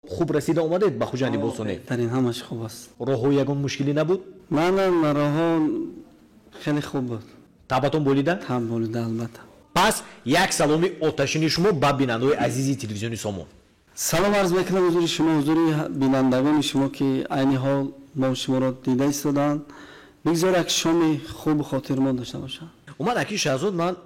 خوب رسیده اومدید به خوجندی بوسونی؟ بهترین، همش خوب است. راهو یگون مشکلی نبود؟ نه راهو خیلی خوب بود. تابتون بولیده؟ تاب بولیده البته. پس یک سلامی آتشینی شما به بینندگان عزیزی تلویزیونی سامان. سلام عرض میکنم حضور شما، حضور بینندگان شما که عین حال ما شما را دیده ایستادند. بگذار یک شام خوب و خاطرمان داشته باشند. اومد اکی شهزاد، من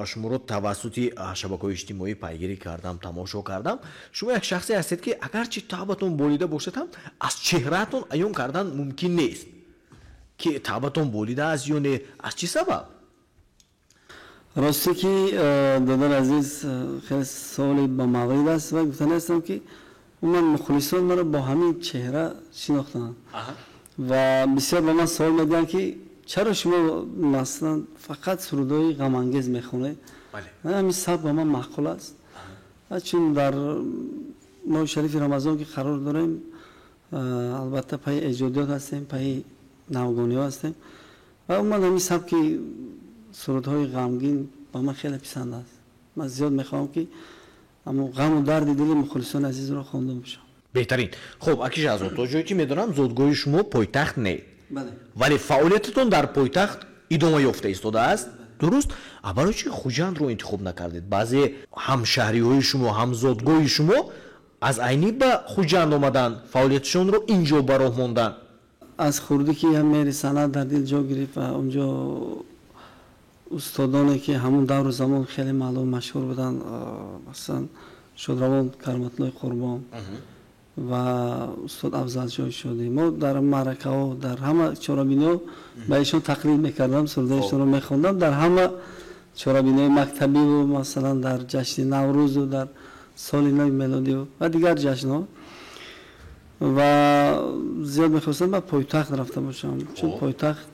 شما رو توسط شبکه‌های اجتماعی پیگیری کردم، تماشا کردم. شما یک شخصی هستید که اگرچه تابتون بولیده باشد هم از چهرهتون عیان کردن ممکن نیست که تابتون بولیده است یا نه. از چه سبب؟ راستی که دادر عزیز خیلی سوالی با موارد است و گفتن هستم که من مخلصان مرا با همین چهره شناختند و بسیار با من سوال میدن که چرا شما مثلا فقط سرودهای غم انگیز میخونید؟ بله. همین سبب با من معقول است. چون در ماه شریف رمضان که قرار داریم البته پای ایجادیات هستیم، پای نوگانی ها هستیم و من همین سبب که سرودهای غمگین با من خیلی پسند است. من زیاد میخوام که اما غم و درد دل مخلصان عزیز را خوانده باشم. بهترین. خب اکی شهزاد، تا جایی که میدونم زادگاه شما پایتخت نه. بله. ولی فعالیتتون در پایتخت ادامه یافته ایستاده است. درست؟ برای چی خوجند رو انتخاب نکردید؟ بعضی همشهری‌های شما، همزادگاه شما از عینی به خوجند آمدن، فعالیتشون رو اینجا به راه ماندن. از خردی که هم میری سند در دل جا گرفت و اونجا استادانی که همون دور زمان خیلی معلوم مشهور بودن، مثلا شادروان کرامت‌الله قربان و استاد افضل جای شدی. ما در معرکه ها در همه چهاربینی به ایشان تقلید میکردم، سرودایشان رو میخوندم در همه چهاربینی مکتبی و مثلا در جشن نوروز و در سال نو میلادی و دیگر جشن ها و زیاد میخواستم به پایتخت رفته باشم چون پایتخت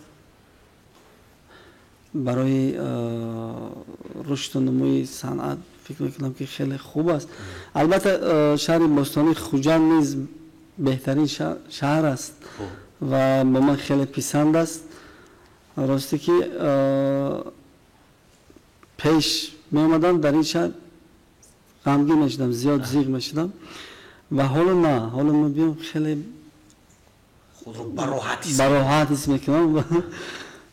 برای رشد و نموی صنعت فکر میکنم که خیلی خوب است. البته شهر باستانی خوجند نیز بهترین شهر است و به من خیلی پسند است. راستی که پیش می آمدم در این شهر غمگین میشدم، زیاد زیغ میشدم و حالا نه، حالا من بیام خیلی خود رو براحت حس میکنم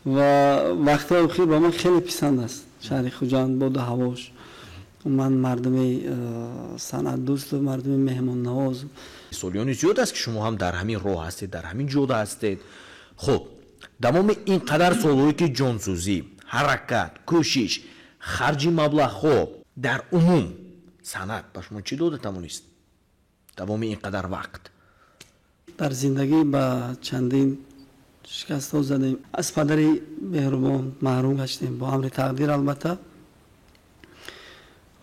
و وقتی اخیر با من خیلی پسند است شهر خوجند، بود هواش. من مردم صنعت دوست و مردم مهمان نواز. سالیان زیاد است که شما هم در همین راه هستید، در همین جاده هستید. خب تمام این قدر سالهایی که جانسوزی، حرکت، کوشش، خرج مبلغ ها در عموم صنعت به شما چی داده توانست؟ تمام این قدر وقت در زندگی با چندین شکست ها زدیم، از پدر مهربان محروم گشتیم با امر تقدیر البته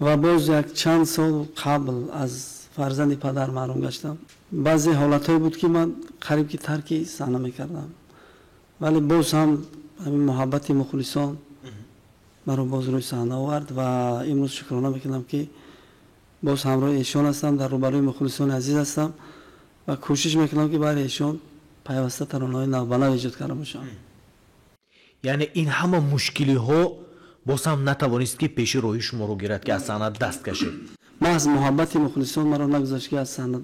و باز یک چند سال قبل از فرزند پدر محروم گشتم. بعضی حالتهایی بود که من قریب که ترک صحنه میکردم ولی باز هم همین محبت مخلصان مرا باز روی صحنه آورد و امروز شکرانه میکنم که باز همراه ایشان هستم، در روبروی مخلصان عزیز هستم و کوشش میکنم که برای ایشان پیوسته ترانه‌های نوبنو ایجاد کرده باشم. یعنی این همه مشکلی ها باز هم نتوانست که پیش روی شما رو گیرد که از صحنت دست کشید؟ محض محبت مخلصان مرا نگذاشت که از صحنت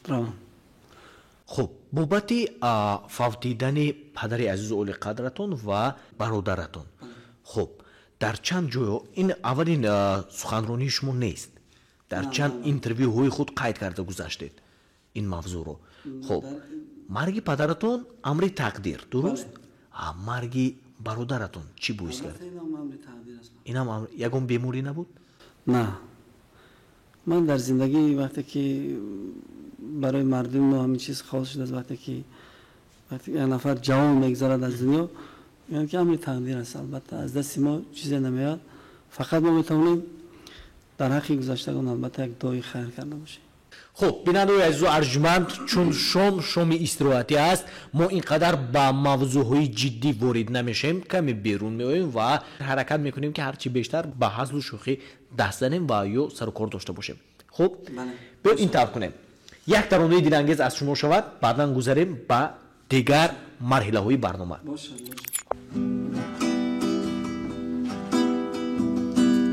روم. خب بابت فوتیدن پدر عزیز اولی قدرتون و برادرتون، خب در چند جای این اولین سخنرانی شما نیست، در چند اینترویوهای خود قید کرده گذاشتید این موضوع رو. خب مرگ پدرتون امر تقدیر، درست؟ مرگ برادرتون چی باعث کرد؟ این هم امر یگون بیماری نبود؟ نه، من در زندگی وقتی که برای مردم همین چیز خاص شده است، وقتی که یک نفر جوان میگذرد از دنیا، یعنی که امر تقدیر است. البته از دست ما چیزی نمیاد، فقط ما میتونیم در حق گذشتگان البته یک دعای خیر کرده باشیم. خب بینندگان عزیز و ارجمند، چون شام استراحتی است ما اینقدر با موضوعهای جدی وارد نمیشیم، کمی بیرون میاییم و حرکت میکنیم که هرچی بیشتر به هزل و شوخی دست زنیم و یا سر و کار داشته باشیم. خب بیاید انتخاب کنیم یک ترانه دلانگیز از شما شود، بعدا گذاریم به دیگر مرحله های برنامه.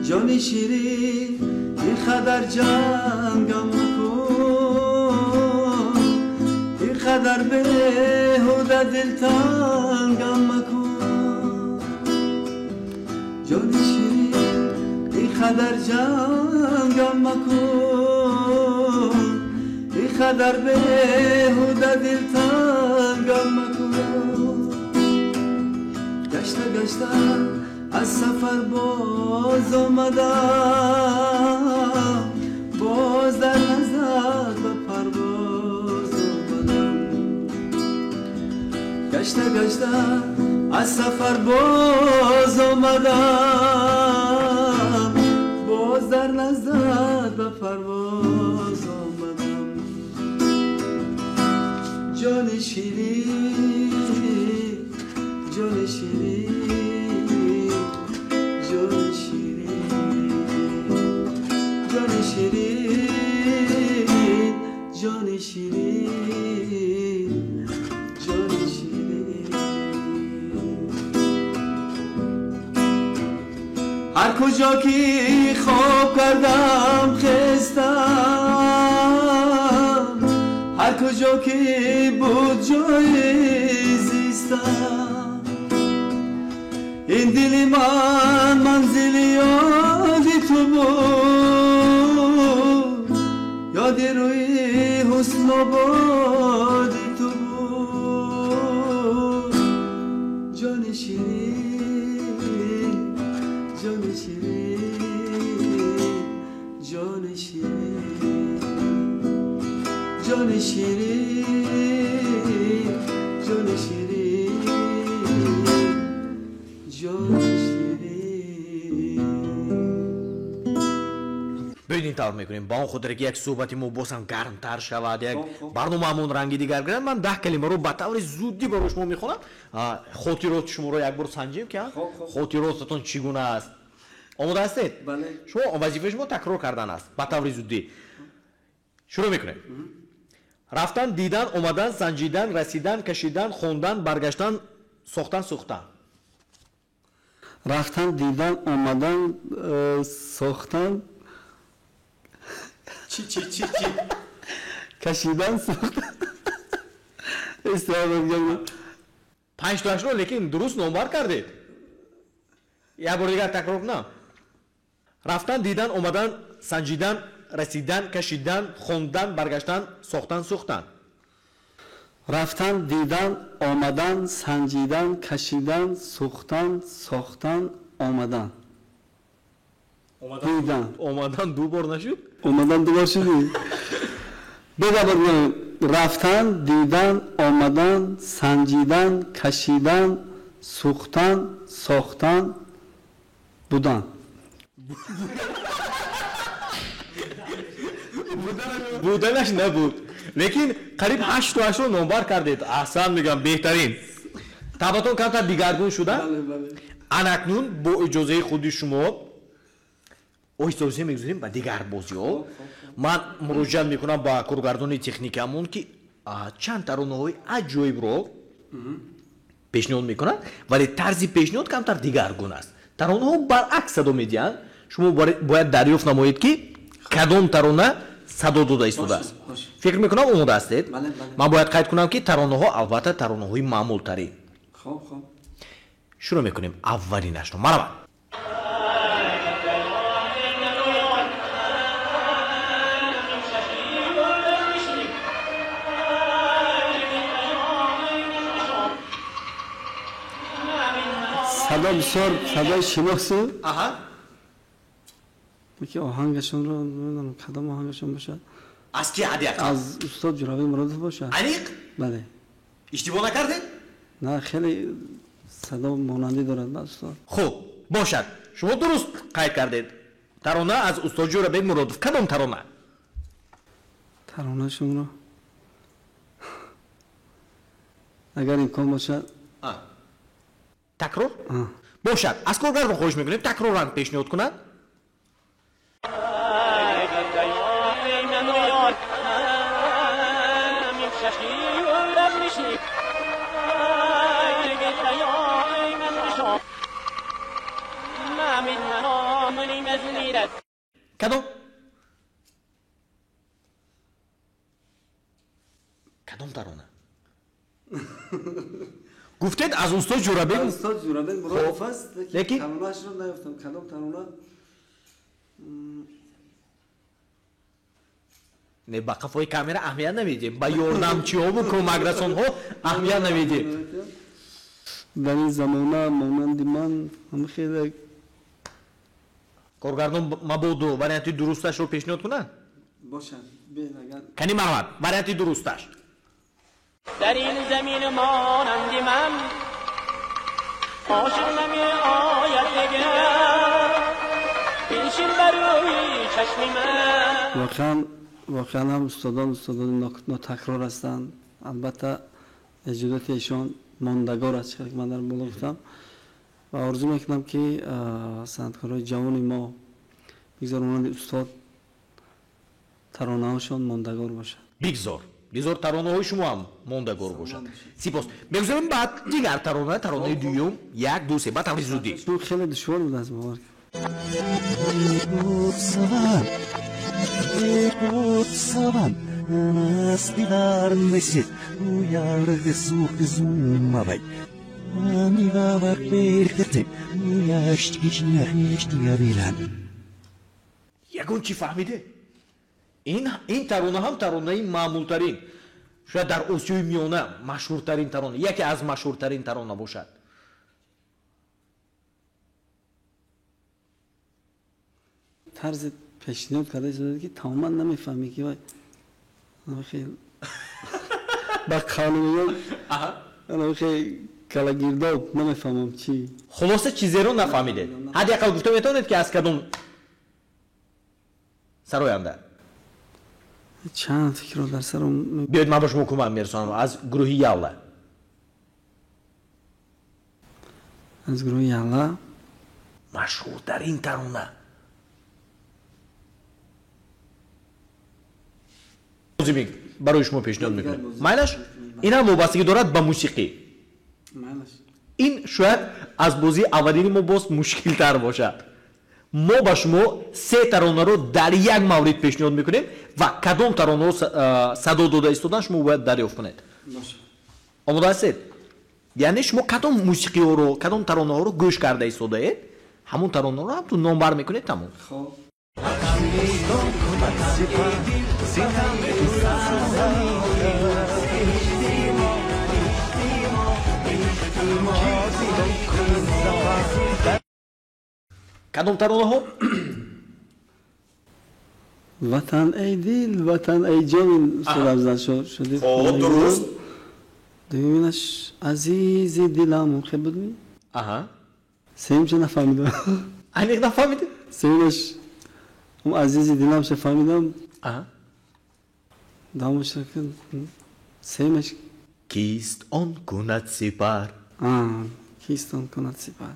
جان شیرین این خدر جنگم نکن، بیهوده دلتنگم مکن جان شیرین ای خدر جنگم مکن ای خدر بیهوده دلتنگم مکن گشته گشته از سفر باز آمدم باز در نزد به پرواز آمدم گشته گشته از سفر باز آمدم باز در نزد به پرواز آمدم جان شیرین جان شیرین جان شیرین جان شیرین جان شیرین جان شیرین هر کجا که خواب کردم خستم هر کجا که بود جای زیستم این دل من منزل یادی تو بود یاد روی حسن و بادی تو بود جان شیرین جان شیرین جان شیرین جان شیرین جان شیرین جان شیرین ببینید طور میکنیم با اون خود را که یک صحبتی مو باسم گرمتر شود یک برنامه‌مون رنگی دیگر گرفت من 10 کلمه رو به طور زودی برای شما میخونم خاطرات شما رو یک بار سنجیم که خاطراتتون چگونه است آماده هستید بله شما وظیفه شما تکرار کردن است به طور زودی شروع میکنیم رفتن دیدن اومدن سنجیدن رسیدن کشیدن خوندن برگشتن ساختن سوختن رفتن دیدن آمدن ساختن چی کشیدن ساختن استفاده 5 تا رو لیکن درست نمبر کردید یک بار دیگر تکرار کنم رفتن دیدن اومدن سنجیدن رسیدن کشیدن خوندن برگشتن ساختن سوختن رفتن دیدن آمدن سنجیدن کشیدن سوختن ساختن آمدن دیدن اومدن دو بار نشد آمدن دوبار شدی بگم رفتن دیدن آمدن سنجیدن کشیدن سوختن ساختن بودن بودنش نبود لیکن قریب 8 تا 8 رو نمبر کردید احسن میگم بهترین تابتون کمتر دیگرگون شدن انکنون با اجازه خودی شما اجازه میگذاریم به دیگر بازی ها من مراجعه میکنم با کارگردان تکنیکمون که چند ترانه های عجایب رو پیشنهاد میکنن ولی طرز پیشنهاد کمتر دیگرگون است ترانه ها برعکس صدا میدین شما باید دریافت نمایید که کدام ترانه صدا داده ایستاده است فکر میکنم آماده هستید من باید قید کنم که ترانه ها البته ترانه های معمول تری خب شروع میکنیم اولینش رو مرحبا صدا بسیار صدای شناخته که آهنگشون رو نمیدونم کدام آهنگشون باشه از کی عادی از استاد جراوی مرادov باشه علیق بله اشتباه نکردید نه خیلی صدا مانندی دارد استاد خب باشد شما درست قید کردید ترانه از استاد جراوی مرادov کدام ترانه ترانه‌شون رو اگر امکان باشه تکرار باشد از کارگردان خواهش میکنیم تکرارا پیشنهاد کنند کدام کدام ترانه گفتید از استاد جورابی استاد جورابی معروف است لیکن ترانه‌اش رو نیافتم کدام ترانه نه با قفای کامera اهمیت نمیدیم با یاردمچی‌ها و کمک رسان‌ها اهمیت نمیدیم در این زمانه مانند من همه خیلی کارگردان مبودو وریانتی درستش رو پیشنهاد کنن باشن بین اگر کنی محمد وریانتی درستش در این زمین مانند من عاشق نمی آید دگر پیشین بروی چشم من واقعا هم استادان ناتکرار هستند البته اجازت ایشان ماندگار است که من در بالا گفتم و آرزو میکنم که صنعتکارای جوان ما بگذارن استاد ترانه هاشون ماندگار باشد بگذار ترانه های شما هم ماندگار باشد سپاس بگذاریم بعد دیگر ترانه دوم یک دو سه بعد تمام زودی تو خیلی دشوار بود از باور saban nastilar mesit uyar zumavay amiga var berkete uyaşt bilan یگون چی فهمیده این ترانه هم ترانه معمولترین شاید در آسیای میانه مشهورترین ترانه یکی از مشهورترین ترانه باشد طرز پیشنهاد کرده شده که تماما نمیفهمی که وای خیلی با قانونیان انا خیلی کلاگیرداد نمیفهمم چی خلاصه چیزی رو نفهمیده حداقل گفتم میتونید که از کدوم سراینده چند فکر رو در سرم بیاید من با شما کمک میرسانم از گروه یالا از گروه یالا مشهورترین ترانه برای شما پیشنهاد میکنم معنیش این هم وابستگی دارد به موسیقی این شاید از بازی اولین ما باز مشکل تر باشد ما با شما سه ترانه رو در یک مورد پیشنهاد میکنیم و کدام ترانه رو صدا داده ایستادن شما باید دریافت کنید آماده هستید یعنی شما کدام موسیقی ها رو کدام ترانه ها رو گوش کرده ایستاده اید همون ترانه رو هم تو نامبر میکنید تمام کدام ترانه ها وطن ای دل وطن ای جان سرابزن شده درست دومینش عزیز دلم خیلی بود می آها سیم چه نفهمیدم اینک نفهمیده سیمش اون عزیز دلم چه فهمیدم آها دامش کن سیمش کیست آن کند سپر کیست آن کند سپر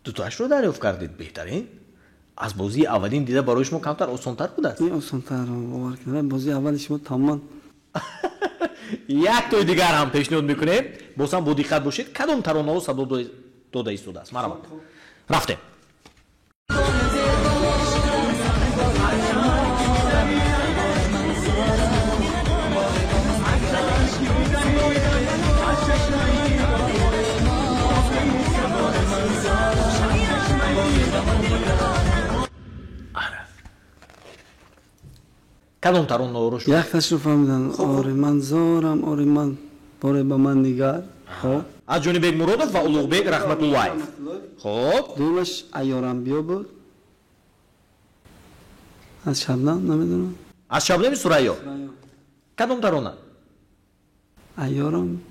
دوتاش رو دریافت کردید بهترین از بازی اولین دیده برای شما کمتر آسان‌تر بوده است این آسان‌تر رو باور کردم بازی اول شما تمام یک توی دیگر هم پیشنهاد میکنیم بازم با دقت باشید کدام ترانه ها صدا داده ایستاده است مرحبا رفته کدام ترانه ها رو شما یک تاش رو فهمیدن آره من زارم آره من باره با من نگر خب از جانب مرادov و улуғбек رحمت‌الлаев خب دومش ایارم بیا بود از شبنم نمیدونم از شبنم سریا کدام ترانه ایارم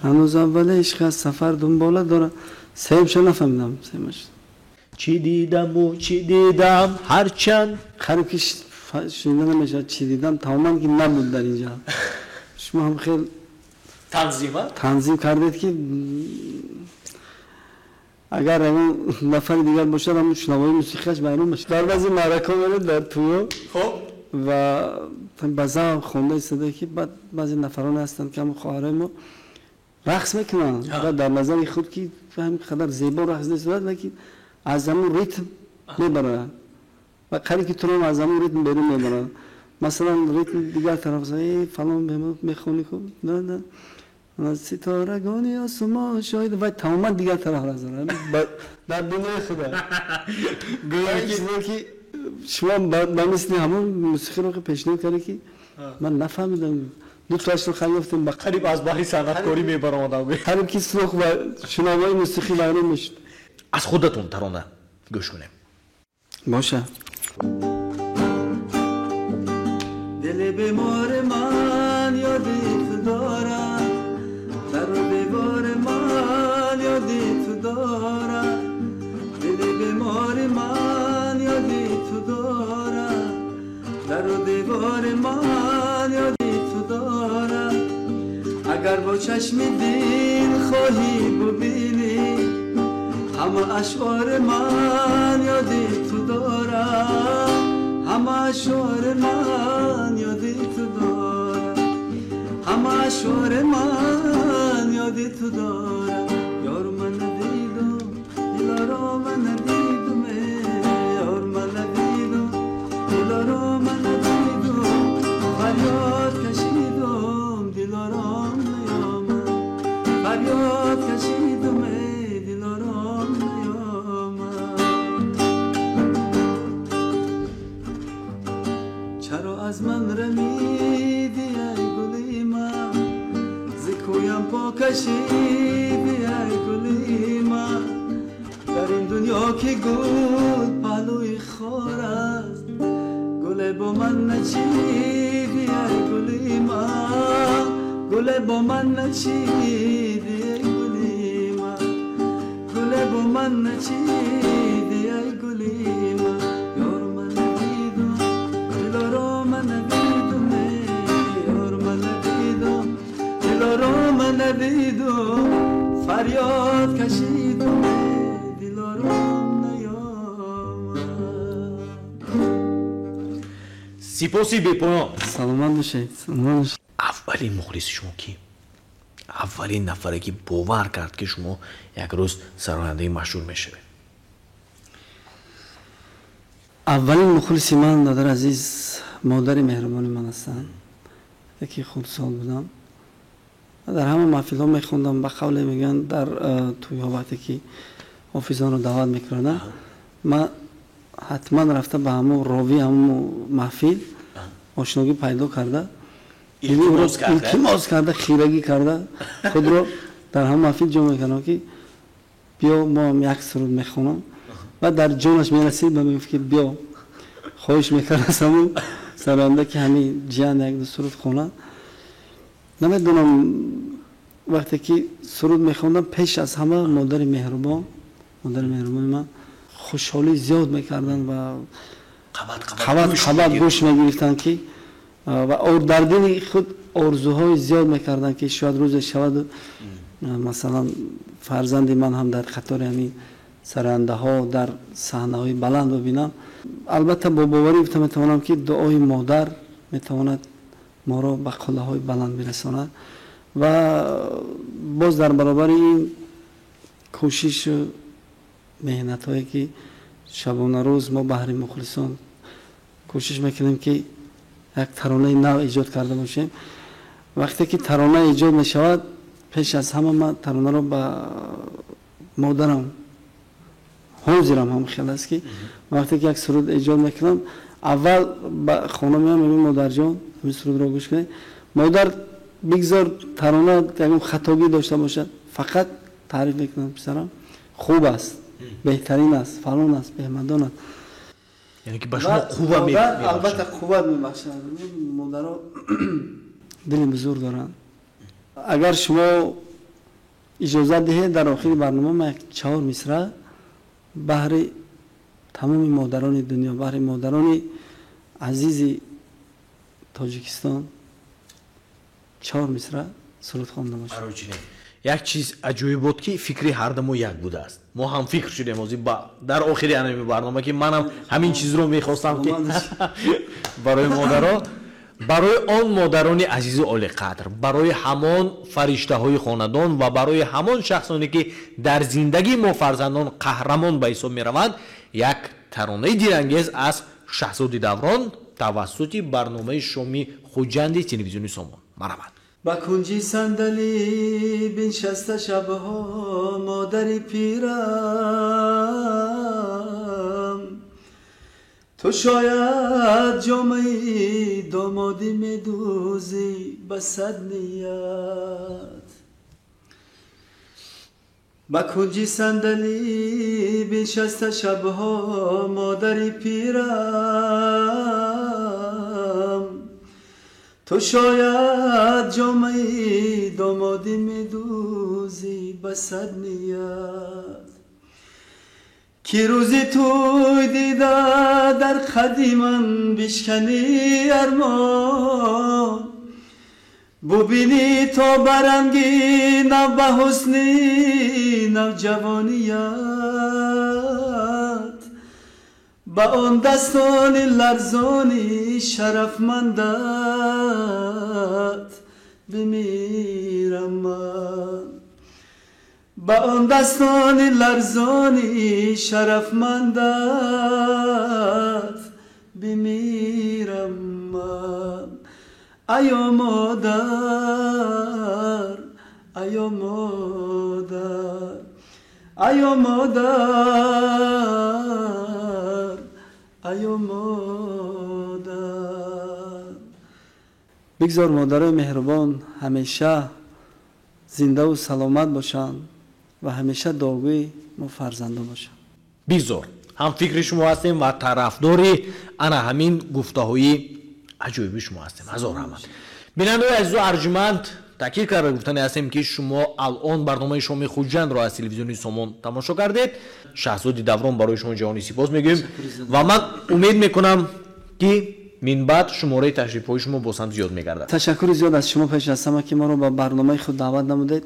هنوز اول عشق از سفر دنباله داره سیمش نفهمیدم سیمش چی دیدم و چی دیدم هرچند خراب که شنیده نمیشه چی دیدم تماما که نبود در اینجا شما هم خیلی تنظیم کردید که اگر اون نفر دیگر باشه همون شنوای موسیقیش بیان میشه در بعضی معرکه میره در تو خب و بعضا خونده ایستاده که بعد بعضی نفران هستند که هم خواهرای ما رقص میکنن و در نظر خود که فهم خدر زیبا رقص نیست لیکن از همون ریتم میبرن و خیلی که تو رو از همون ریتم بیرون میبرن مثلا ریتم دیگر طرف زایی فلان به میخونی که نه نه ستارگانی آسمان شاید و تماما دیگر طرف را زنه در دنیای خدا گویا که شما با مثل همون موسیقی رو که پیشنهاد کردی که من نفهمیدم دو تاش رو خریدم با قریب از بحری صنعتکاری میبرم آدم هر کی سوخ و شنوای موسیقی معلوم میشه از خودتون ترانه گوش کنیم باشه دل بیمار من یادت دارم در دیوار من یادت دارم دل بیمار من یادت دارم در دیوار من یادت دارم اگر با چشم دل خواهی ببینی همه اشعار من یادت دارم همه اشعار من یادت دارم همه اشعار من یادت دارم یار من ندیدم دلارا من ندیدم یار من ندیدم دلارا من ندیدم فریاد کشیدم دلارام نیامد فریاد کشیدم دلارام نیامد چرا از من رمیدی ای گلی من زکویم پا کشیدی ای گلی من در این دنیا که گل پهلوی خار است گل با من نچیدی ای گلی من گل با من نچیدی ای گلی من گل با من نچیدی ای گلی من یار من ندیدم دلارا من ندیدم یار من ندیدم دلارا من ندیدم فریاد کشیدم دلارام نیامد سپاسی بپایان سلامت باشید سلامت باشید اولین مخلص شما کی؟ اولین نفره که باور کرد که شما یک روز سرآینده مشهور میشه اولین مخلص من دادر عزیز مادر مهربانی من هستن یکی خردسال بودم در همه محفل ها میخوندم به قول میگن در توی ها وقتی که حافظان رو دعوت میکردن من حتما رفته به همون راوی همون محفل آشنایی پیدا کرده التماس کرده خیرگی کرده خود رو در همون محفل جمع میکنم که بیا ما هم یک سرود میخونم و در جانش میرسید به من که بیا خواهش میکرد از همون سرانده که همین جان یک دو سرود خونه نمیدونم وقتی که سرود میخوندم پیش از همه مادر مهربان من خوشحالی زیاد میکردن و خبر گوش میگرفتن که و اور در دل خود آرزوهای زیاد میکردن که شاید روز شود مثلا فرزند من هم در خطر همین سرنده ها در صحنه های بلند ببینم البته با باوری میتوانم که دعای مادر میتواند ما را به قله های بلند برساند و باز در برابر این کوشش و مهنت هایی که شبانه روز ما بهر مخلصان کوشش میکنیم که یک ترانه نو ایجاد کرده باشیم وقتی که ترانه ایجاد میشود پیش از همه من ترانه رو به مادرم حاضرم هم خیال است که وقتی که یک سرود ایجاد میکنم اول به خانه میام میگم مادر جان این سرود رو گوش کنید مادر بگذار ترانه یک خطاگی داشته باشد فقط تعریف میکنم پسرم خوب است بهترین است فلان است بهمدان است یعنی که به شما خوبه میبخشن البته خوبت میبخشن مادرها دل بزرگ دارن اگر شما اجازه دهید در آخر برنامه ما یک 4 مصرع بهر تمام مادران دنیا بهر مادران عزیز تاجیکستان 4 مصرع سرود خوانده باشم یک چیز عجیبی بود که فکری هر دو یک بوده است ما هم فکر شدیم از در آخری همین برنامه که منم همین چیز رو میخواستم که برای مادرها برای آن مادران عزیز و عالی قدر برای همان فرشته های خاندان و برای همان شخصانی که در زندگی ما فرزندان قهرمان به حساب میروند یک ترانه دیرانگیز از شاهزاده دوران тавассути барномаи шоми хуҷанди телевизиони Сомон. Марамад. با کنجی صندلی بنشسته شبها مادری پیرم تو شاید جامعی دامادی میدوزی به صد نیت با کنجی صندلی بنشسته شبها مادری پیرم تو شاید جامعی دامادی میدوزی به صد نیت کی روزی توی دیده در قدیمم بشکنی ارمان ببینی تا برنگی نو به حسنی نو جوانیت با آن دستان لرزانی شرفمندت بمیرم من با آن دستان لرزانی شرفمندت بمیرم من ایا مادر ایا مادر ایا مادر ایا مادر بگذار مادرای مهربان همیشه زنده و سلامت باشند و همیشه داغوی ما فرزنده باشند. بگذار هم فکر شما هستیم و طرفداری انا همین گفته‌های عجیبی شما هستیم. هزار رحمت. بیننده عزیز و ارجمند تاکید کرده گفتن هستیم که شما الان برنامه شما خوجند را از تلویزیونی سومون تماشا کردید. شاهزاده دوران برای شما جهانی سپاس میگیم و من امید میکنم که من بعد شماره تشریف های شما باز هم زیاد میگردد. تشکر زیاد از شما پیش هستم که ما رو به برنامه خود دعوت نمودید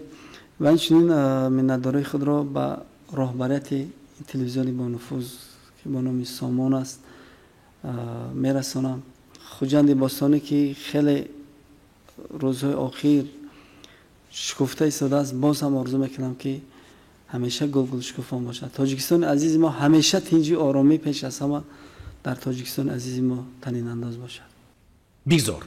و همچنین منتدارای خود را به راهبریت تلویزیونی با نفوذ که با نام سامان است میرسانم. خوجند باستانی که خیلی روزهای آخر شکفته ایستاده است، باز هم آرزو میکنم که همیشه گل شکوفان باشد. تاجیکستان عزیز ما همیشه تنجی آرامی پیش از همه در تاجیکستان عزیز ما تنین انداز باشد. بگذار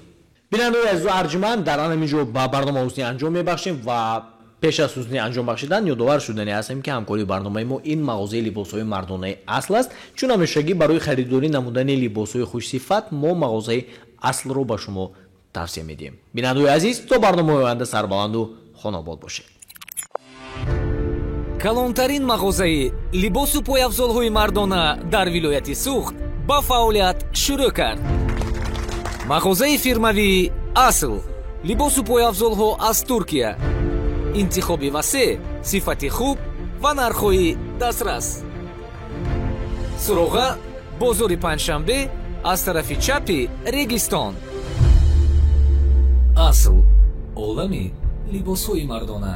بیننده عزیز و ارجمند در آن اینجا با برنامه حسنی انجام میبخشیم و پیش از حسنی انجام بخشیدن یادآور شدنی هستیم که همکاری برنامه ما این مغازه لباس‌های مردانه اصل است، چون همیشگی برای خریداری نمودن لباس‌های خوش صفت ما مغازه اصل رو با شما توصیه میدیم. بیننده عزیز تا برنامه آینده سربلند و خاناباد باشه. کلانترین мағозаи либосу пойафзолҳои мардона дар вилояти Суғд ба фаъолият шурӯъ кард. мағозаи фирмавии Асл, либосу пойафзолҳо аз Туркия. интихоби васеъ, сифати хуб ва нархҳои дастрас. суроға бозори панҷшанбе аз тарафи чапи Регистон. Асл, олами либосҳои мардона.